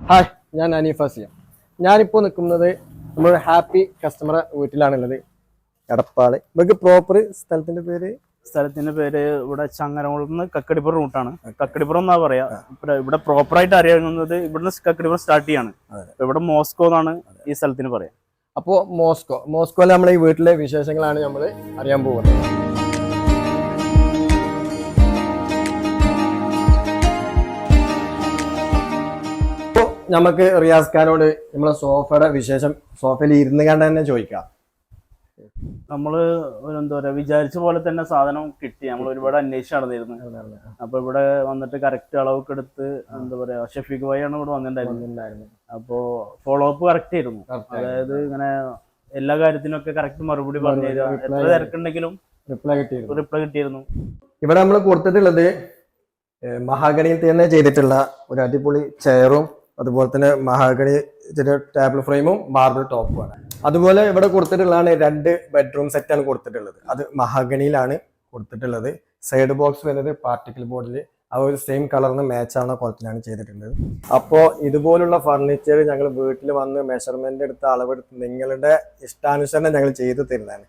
Hi, ഞാൻ അനീഫ് അസിയം. ഞാനിപ്പോൾ നിൽക്കുന്നത് നമ്മുടെ ഹാപ്പി കസ്റ്റമറെ വീട്ടിലാണുള്ളത്. എടപ്പാള്. നമുക്ക് പ്രോപ്പർ സ്ഥലത്തിന്റെ പേര് ഇവിടെ ചങ്ങരംകുളത്ത് നിന്ന് കക്കടിപ്പുറം റൂട്ടാണ്. കക്കടിപ്പുറം എന്നാ പറയാ. ഇവിടെ പ്രോപ്പറായിട്ട് അറിയാവുന്നത് ഇവിടുന്ന് കക്കടിപ്പുറം സ്റ്റാർട്ട് ചെയ്യാണ്. ഇവിടെ മോസ്കോ എന്നാണ് ഈ സ്ഥലത്തിന് പറയാം. അപ്പോൾ മോസ്കോയിലെ നമ്മളെ ഈ വീട്ടിലെ വിശേഷങ്ങളാണ് നമ്മൾ അറിയാൻ പോകുന്നത്. നമുക്ക് റിയാസ് ഖാനോട് നമ്മളെ സോഫയുടെ വിശേഷം സോഫയിൽ ഇരുന്ന് കണ്ട് തന്നെ ചോദിക്കാം. നമ്മള് എന്താ പറയാ, വിചാരിച്ച പോലെ തന്നെ സാധനം കിട്ടി. നമ്മൾ ഒരുപാട് അന്വേഷിച്ച് നടന്നിരുന്നു. അപ്പൊ ഇവിടെ വന്നിട്ട് കറക്റ്റ് അളവൊക്കെ എടുത്ത് എന്താ പറയാ, ഷഫീഖ് ഭായി ആണ് ഇവിടെ വന്നിട്ടുണ്ടായിരുന്നു. അപ്പോ ഫോളോ അപ്പ് കറക്റ്റ് ആയിരുന്നു. അതായത് ഇങ്ങനെ എല്ലാ കാര്യത്തിനൊക്കെ കറക്റ്റ് മറുപടി പറഞ്ഞു തരിക. എത്ര തിരക്കുണ്ടെങ്കിലും റിപ്ലൈ കിട്ടിയിരുന്നു. ഇവിടെ നമ്മൾ കൊടുത്തിട്ടുള്ളത് മഹാഗണിയിൽ തന്നെ ചെയ്തിട്ടുള്ള ഒരു അടിപൊളി ചെയറും അതുപോലെ തന്നെ മഹാഗണി ചെറിയ ടേബിൾ ഫ്രെയിമും മാർബിൾ ടോപ്പുമാണ്. അതുപോലെ ഇവിടെ കൊടുത്തിട്ടുള്ളതാണ് 2 ബെഡ്റൂം സെറ്റാണ് കൊടുത്തിട്ടുള്ളത്. അത് മഹാഗണിയിലാണ് കൊടുത്തിട്ടുള്ളത്. സൈഡ് ബോക്സ് വരുന്നത് പാർട്ടിക്കിൾ ബോർഡിൽ ആ ഒരു സെയിം കളറിന് മാച്ച് ആവുന്ന കുളത്തിലാണ് ചെയ്തിട്ടുള്ളത്. അപ്പോൾ ഇതുപോലുള്ള ഫർണിച്ചർ ഞങ്ങൾ വീട്ടിൽ വന്ന് മെഷർമെന്റ് എടുത്ത് അളവെടുത്ത് നിങ്ങളുടെ ഇഷ്ടാനുസരണം ഞങ്ങൾ ചെയ്തു തരുന്നതാണ്.